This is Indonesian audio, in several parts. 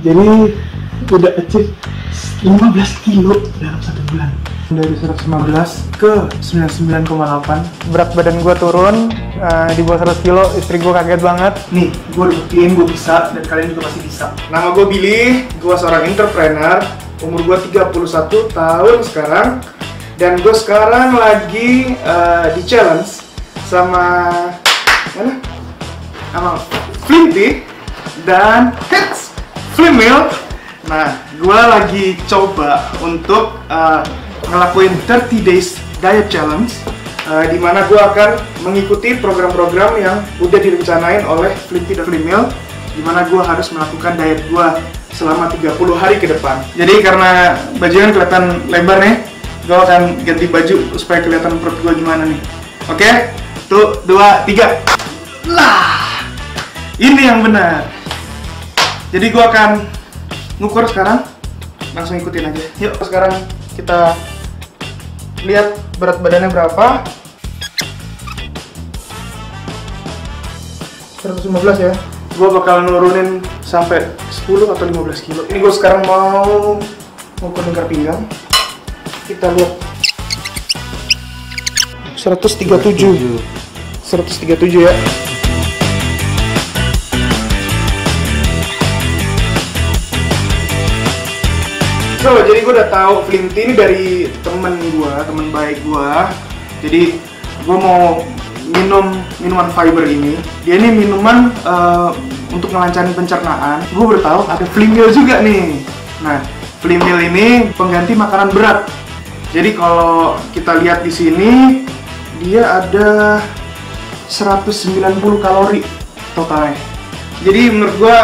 Jadi udah achieve 15 kilo dalam 1 bulan. Dari 115 ke 99,8. Berat badan gue turun di bawah 100 kilo, istri gue kaget banget. Nih, gue udah buktiin gue bisa dan kalian juga pasti bisa. Nama gue Billy, gue seorang entrepreneur. Umur gue 31 tahun sekarang. Dan gue sekarang lagi di challenge sama Flinty dan Hits Flimil. Nah, gue lagi coba untuk ngelakuin 30 days diet challenge, di mana gue akan mengikuti program-program yang udah direncanain oleh Flinty dan Flimil, di mana gue harus melakukan diet gue selama 30 hari ke depan. Jadi karena bajunya kelihatan lebar nih, gue akan ganti baju supaya kelihatan perut gue gimana nih. Oke, 1, 2, 3. Lah, ini yang benar. Jadi gue akan ngukur sekarang, langsung ikutin aja. Yuk, sekarang kita lihat berat badannya berapa. 115 ya. Gue bakal nurunin sampai 10 atau 15 kilo. Ini gue sekarang mau ngukur lingkar pinggang. Kita lihat 137 ya. So, jadi gue udah tahu Flinty ini dari temen baik gue. Jadi gue mau minum minuman fiber ini. Dia ini minuman untuk melancarin pencernaan. Gue baru tahu ada Flimil juga nih. Nah, Flimil ini pengganti makanan berat. Jadi kalau kita lihat di sini, dia ada 190 kalori totalnya. Jadi menurut gue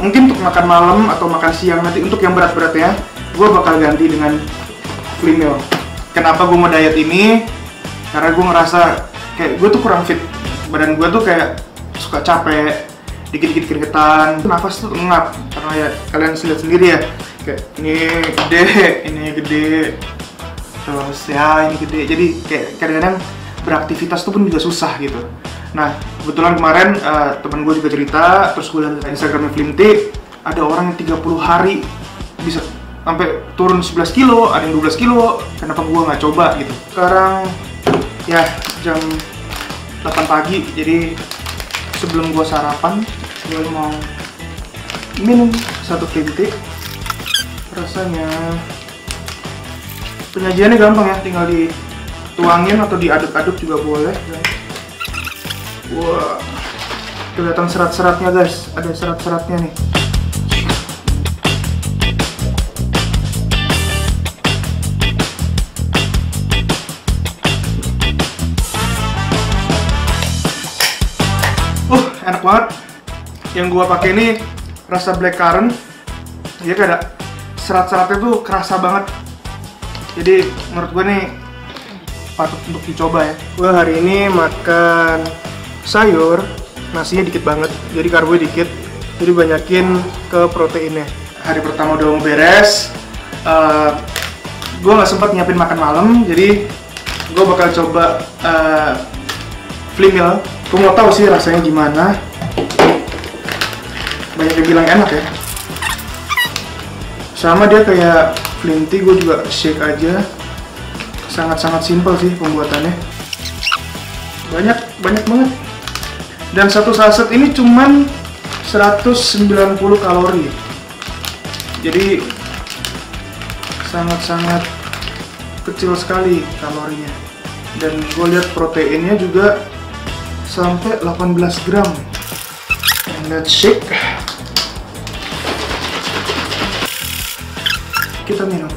mungkin untuk makan malam atau makan siang nanti untuk yang berat-berat ya, gue bakal ganti dengan Flimil. Kenapa gue mau diet ini? Karena gue ngerasa kayak gue tuh kurang fit. Badan gue tuh kayak suka capek, dikit-dikit keringetan, nafas tuh ngap. Karena ya kalian lihat sendiri ya, kayak ini gede, terus ya ini gede. Jadi kayak kadang-kadang beraktivitas tuh pun juga susah gitu. Nah, kebetulan kemarin teman gue juga cerita, terus gue lihat Instagramnya Flinty, ada orang yang 30 hari bisa sampai turun 11 kilo, ada yang 12 kilo, kenapa gue nggak coba gitu. Sekarang ya jam 8 pagi, jadi sebelum gue sarapan, gue mau minum satu Flinty. Rasanya penyajiannya gampang ya, tinggal dituangin atau diaduk-aduk juga boleh. Wah, kelihatan serat-seratnya guys, ada serat-seratnya nih. Enak banget. Yang gua pakai ini rasa blackcurrant. Dia kayak ada serat-seratnya tuh kerasa banget. Jadi menurut gua nih patut untuk dicoba ya. Gua hari ini makan sayur, nasinya dikit banget, jadi karbo dikit, jadi banyakin ke proteinnya. Hari pertama udah mau beres, gue nggak sempat nyiapin makan malam, jadi gue bakal coba Flimil. Gue mau tahu sih rasanya gimana. Banyak yang bilang enak ya. Sama dia kayak Flinty, gue juga shake aja. Sangat-sangat simpel sih pembuatannya. Banyak banget. Dan satu saset ini cuman 190 kalori. Jadi sangat-sangat kecil sekali kalorinya. Dan gue lihat proteinnya juga sampai 18 gram. And let's shake. Kita minum.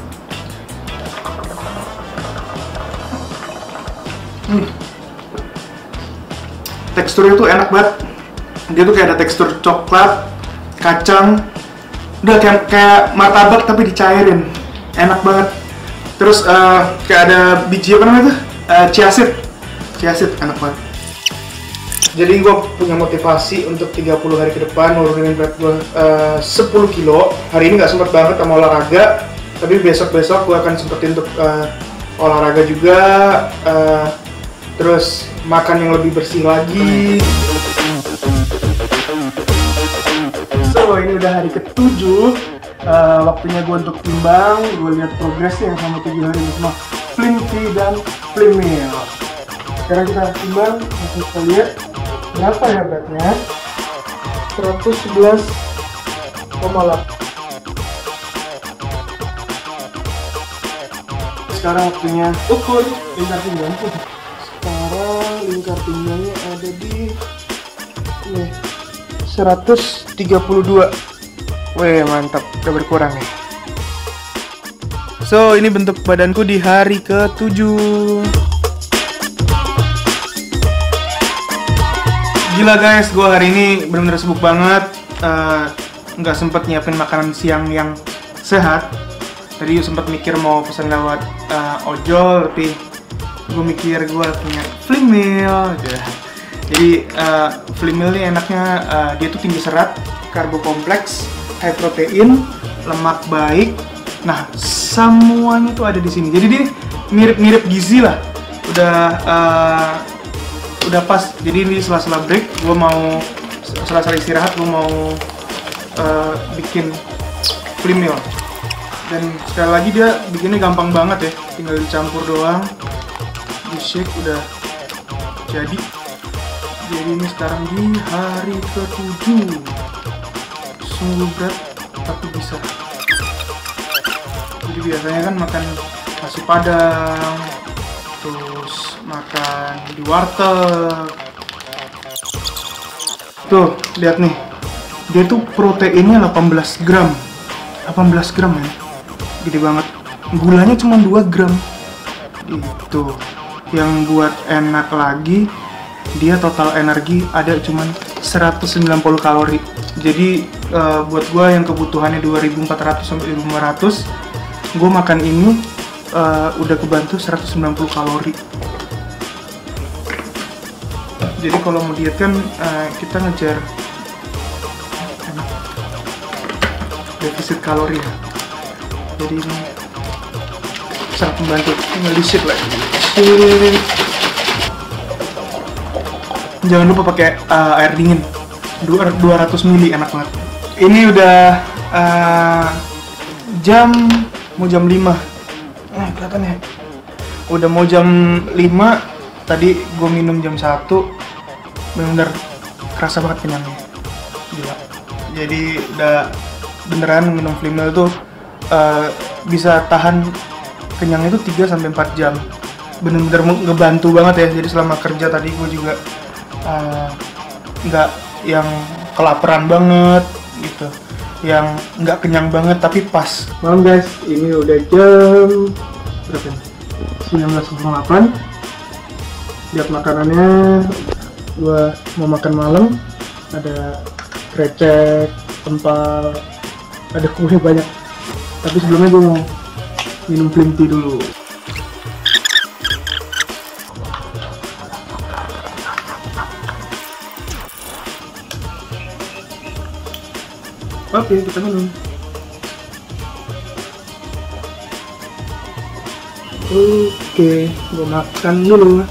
Teksturnya tuh enak banget. Dia tuh kayak ada tekstur coklat, kacang, udah kayak martabak tapi dicairin. Enak banget. Terus kayak ada biji apa namanya tuh? Chia seed enak banget. Jadi gue punya motivasi untuk 30 hari ke depan nurunin berat gue 10 kilo. Hari ini nggak sempat banget sama olahraga, tapi besok-besok gue akan sempetin untuk olahraga juga. Terus makan yang lebih bersih lagi. So, So, ini udah hari ke-7. Waktunya gue untuk timbang. Gue lihat progresnya selama 7 hari ini semua Flimty dan Flimmeal. Sekarang kita timbang, langsung kita lihat berapa ya beratnya. 111,8. Sekarang waktunya ukur lingkar pinggang. Sekarang lingkar pinggangnya ada di 132. Weh, mantap, udah berkurang nih. So, ini bentuk badanku di hari ke-7. Gila guys, gue hari ini benar-benar sibuk banget. Nggak sempet nyiapin makanan siang yang sehat. Tadi sempat mikir mau pesan lewat ojol, tapi gue mikir gue punya Flimmeal. Jadi Flimmeal ini enaknya dia tuh tinggi serat, karbo kompleks, high protein, lemak baik. Nah, semuanya tuh ada di sini. Jadi dia mirip-mirip gizi lah. Udah pas. Jadi ini sela-sela break, gue mau sela-sela istirahat, gue mau bikin Flimmeal. Dan sekali lagi dia bikinnya gampang banget ya, tinggal dicampur doang, di shake udah jadi. Jadi ini sekarang di hari ke-7. Sungguh berat tapi bisa. Jadi biasanya kan makan nasi padang, terus makan di warteg. Tuh, lihat nih. Dia tuh proteinnya 18 gram. 18 gram ya. Gede banget. Gulanya cuma 2 gram. Itu. Yang buat enak lagi, dia total energi ada cuma 190 kalori. Jadi buat gue yang kebutuhannya 2400 sampai 2500, gue makan ini udah kebantu 190 kalori. Jadi kalau mau diet kan kita ngejar defisit kalori ya. Jadi ini sangat membantu. Tinggal di shake lagi. Jangan lupa pakai air dingin 200 ml, enak banget. Ini udah mau jam 5. Kelihatan ya. Udah mau jam 5. Tadi gue minum jam 1. Bener-bener kerasa banget kenyangnya. Gila. Jadi udah beneran minum Flimmeal tuh bisa tahan kenyangnya itu 3-4 jam. Bener-bener ngebantu banget ya. Jadi selama kerja tadi gue juga nggak yang kelaparan banget gitu, yang nggak kenyang banget tapi pas. Malam guys, ini udah jam berapa nih? 19.08. Lihat makanannya, gua mau makan malam. Ada krecek, empal, ada kue banyak. Tapi sebelumnya gua mau minum Flimty dulu. Oke, kita minum. Oke, gue makan dulu.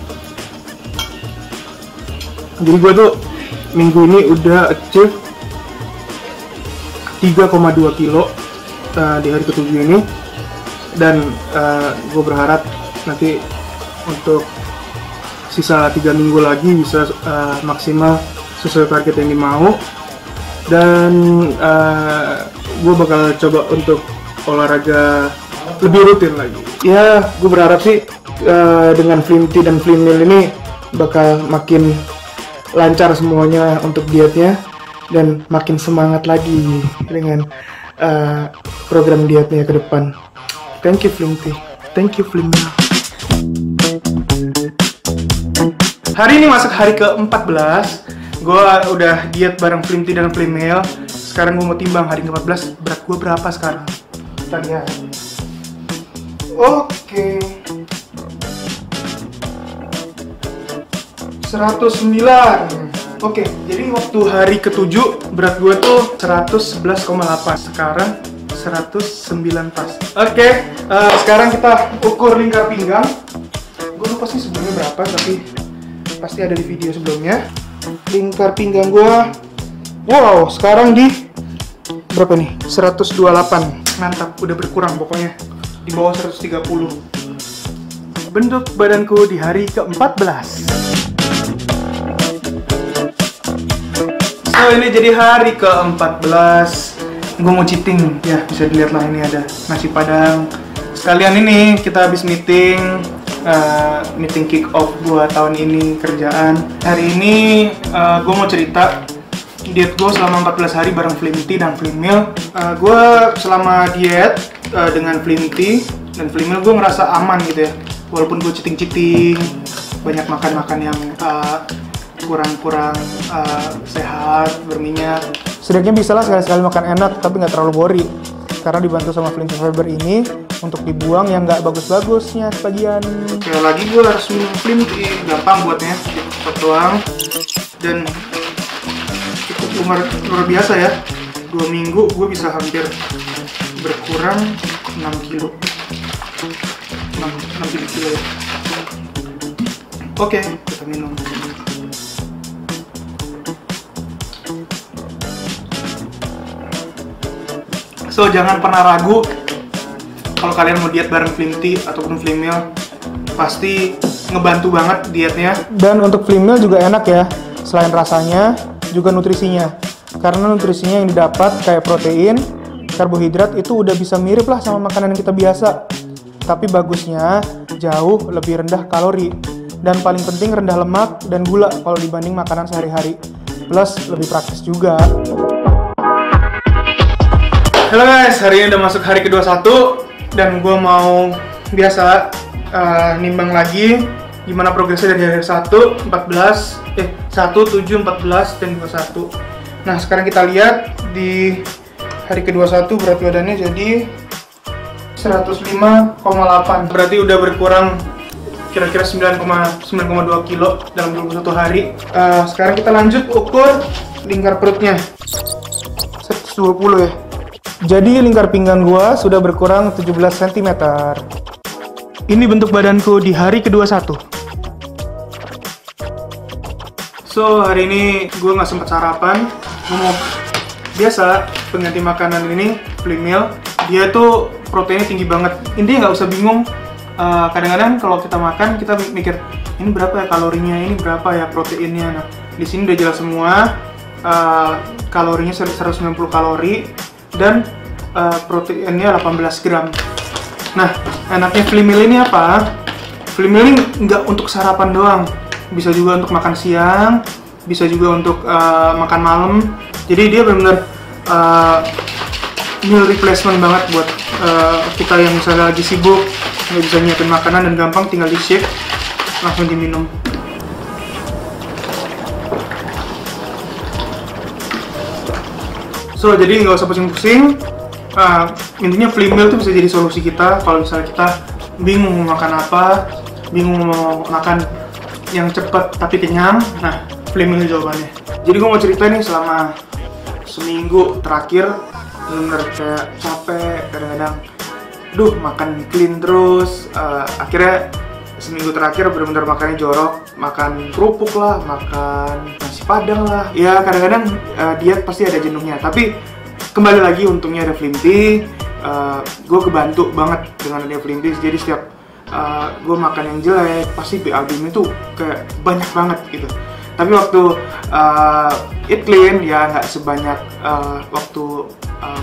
Jadi gue tuh minggu ini udah achieve 3,2 kilo di hari ke-7 ini. Dan gue berharap nanti untuk sisa 3 minggu lagi bisa maksimal sesuai target yang dimau. Dan gue bakal coba untuk olahraga lebih rutin lagi. Ya, gue berharap sih dengan Flimty dan Flimmeal ini bakal makin lancar semuanya untuk dietnya dan makin semangat lagi dengan program dietnya ke depan. Thank you Flimty, thank you Flimmeal. Hari ini masuk hari ke-14. Gue udah diet bareng Flimty dan Flimmeal. Sekarang gue mau timbang hari ke-14. Berat gue berapa sekarang? Kita lihat. Oke. 109. Oke, jadi waktu hari ke-7 berat gue tuh 111,8. Sekarang 109 pas. Oke, sekarang kita ukur lingkar pinggang. Gue lupa sih sebelumnya berapa, tapi pasti ada di video sebelumnya. Lingkar pinggang gua, wow, sekarang di berapa nih? 128. Mantap, udah berkurang pokoknya. Di bawah 130. Bentuk badanku di hari ke-14. So, ini jadi hari ke-14. Gue mau cheating, ya bisa dilihat lah, ini ada nasi padang. Sekalian ini kita habis meeting kick off buat tahun ini kerjaan. Hari ini gue mau cerita diet gue selama 14 hari bareng Flinty dan Flimil. Gue selama diet dengan Flinty dan Flimil gue ngerasa aman gitu ya. Walaupun gue cheating, banyak makan yang kurang sehat, berminyak. Setidaknya bisa lah sekali-sekali makan enak, tapi nggak terlalu bori. Karena dibantu sama Flinty Fiber ini untuk dibuang yang nggak bagus-bagusnya sebagian. Sekali lagi gue harus minum Flinty, gampang buatnya, cepat doang. Dan cukup luar biasa ya. 2 minggu gue bisa hampir berkurang 6 kilo. 6 kilo ya. Oke, kita minum. So, jangan pernah ragu kalau kalian mau diet bareng Flinty ataupun Flimil, pasti ngebantu banget dietnya. Dan untuk Flimil juga enak ya, selain rasanya, juga nutrisinya. Karena nutrisinya yang didapat kayak protein, karbohidrat itu udah bisa mirip lah sama makanan yang kita biasa. Tapi bagusnya jauh lebih rendah kalori. Dan paling penting rendah lemak dan gula kalau dibanding makanan sehari-hari. Plus lebih praktis juga. Halo guys, hari ini udah masuk hari ke-21 dan gue mau biasa nimbang lagi gimana progresnya dari hari 1, 7, 14, dan 21. Nah, sekarang kita lihat di hari ke-21 berat badannya jadi 105,8. Berarti udah berkurang kira-kira 9,2 kilo dalam 21 hari. Sekarang kita lanjut ukur lingkar perutnya. 120 ya. Jadi lingkar pinggang gua sudah berkurang 17 cm. Ini bentuk badanku di hari ke-21. So, hari ini gue nggak sempat sarapan. Gue mau biasa pengganti makanan ini, Flimil. Dia tuh proteinnya tinggi banget. Intinya nggak usah bingung. Kadang-kadang kalau kita makan, kita mikir, ini berapa ya kalorinya, ini berapa ya proteinnya. Nah, di sini udah jelas semua. Kalorinya 190 kalori. Dan proteinnya 18 gram. Nah, enaknya Flimil ini apa? Flimil ini nggak untuk sarapan doang, bisa juga untuk makan siang, bisa juga untuk makan malam. Jadi dia benar-benar meal replacement banget buat kita yang misalnya lagi sibuk, nggak bisa nyiapin makanan dan gampang tinggal di shake, langsung diminum. So, jadi nggak usah pusing-pusing. Intinya Flimil itu bisa jadi solusi kita kalau misalnya kita bingung mau makan apa, bingung mau makan yang cepat tapi kenyang. Nah, Flimil jawabannya. Jadi gue mau cerita nih, selama seminggu terakhir bener kayak capek, kadang-kadang makan clean terus. Akhirnya seminggu terakhir bener-bener makannya jorok, makan kerupuk lah, makan nasi padang lah. Ya kadang-kadang diet pasti ada jenuhnya, tapi kembali lagi untungnya ada Flinty. Gue kebantu banget dengan ada Flinty. Jadi setiap gue makan yang jelek, pasti BAB-nya tuh kayak banyak banget gitu. Tapi waktu eat clean ya nggak sebanyak waktu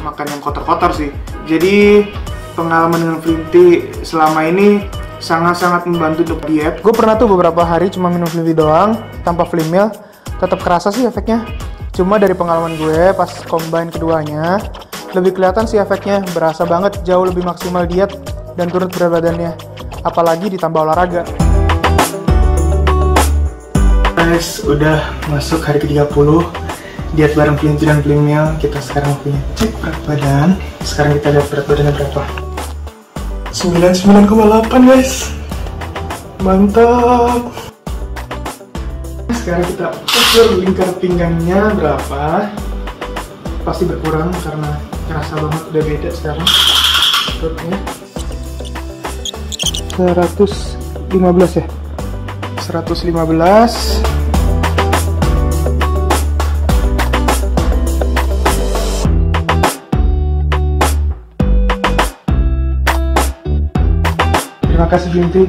makan yang kotor-kotor sih. Jadi pengalaman dengan Flinty selama ini sangat-sangat membantu untuk diet. Gue pernah tuh beberapa hari cuma minum Flinty doang, tanpa Flimil. Tetap kerasa sih efeknya. Cuma dari pengalaman gue pas combine keduanya, lebih kelihatan sih efeknya. Berasa banget jauh lebih maksimal diet dan turun berat badannya. Apalagi ditambah olahraga. Guys, udah masuk hari ke-30 diet bareng Flinty dan Flimil. Kita sekarang punya cek berat badan. Sekarang kita lihat berat badannya berapa. 99,8 guys. Mantap. Sekarang kita ukur lingkar pinggangnya berapa. Pasti berkurang karena kerasa banget udah beda sekarang perutnya. 115 ya? 115. kasih Flinty.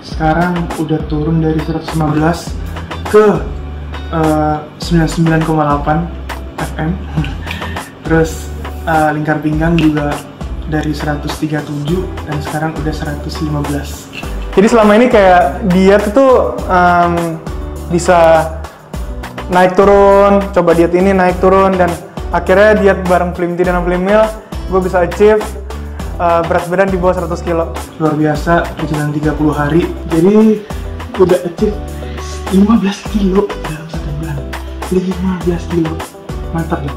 Sekarang udah turun dari 115 ke 99,8 FM. Terus lingkar pinggang juga dari 137 dan sekarang udah 115. Jadi selama ini kayak diet itu bisa naik turun, coba diet ini naik turun, dan akhirnya diet bareng Flinty dan Flimil gue bisa achieve berat badan di bawah 100 kilo. Luar biasa, perjalanan 30 hari, jadi udah achieve 15 kilo dalam 1 bulan. 15 kilo, mantap ya.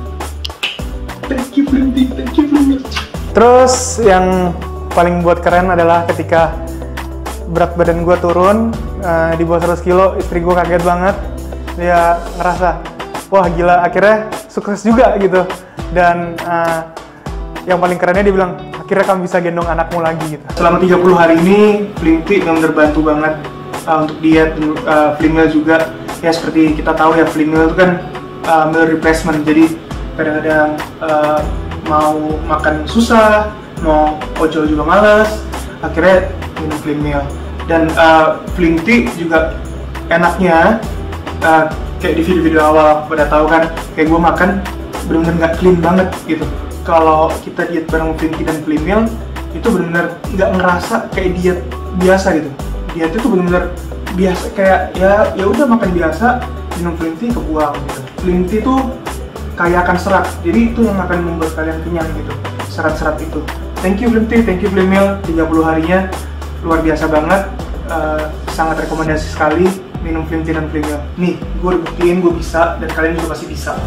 Thank you Flinty, thank you Flimil. Terus yang paling buat keren adalah ketika berat badan gue turun di bawah 100 kilo, istri gue kaget banget. Dia ngerasa, wah gila, akhirnya sukses juga gitu. Dan yang paling kerennya dia bilang, akhirnya kamu bisa gendong anakmu lagi gitu. Selama 30 hari ini, Flinty benar-benar bantu banget untuk diet, Flimil juga. Ya seperti kita tahu ya, Flimil itu kan meal replacement, jadi kadang-kadang mau makan susah, mau ojol juga malas, akhirnya minum Flimil. Dan Flinty juga enaknya kayak di video-video awal pada tahu kan, kayak gue makan benar-benar nggak clean banget gitu. Kalau kita diet bareng Flinty dan Flimil itu benar-benar nggak ngerasa kayak diet biasa gitu. Diet itu benar-benar biasa, kayak ya udah makan biasa, minum Flinty kebuang gitu. Flinty itu kaya akan serat, jadi itu yang akan membuat kalian kenyang gitu, serat-serat itu. Thank you Flinty, thank you Flimil, 30 harinya luar biasa banget, sangat rekomendasi sekali minum Flinty dan Flimil. Nih, gue buktiin gue bisa, dan kalian juga pasti bisa.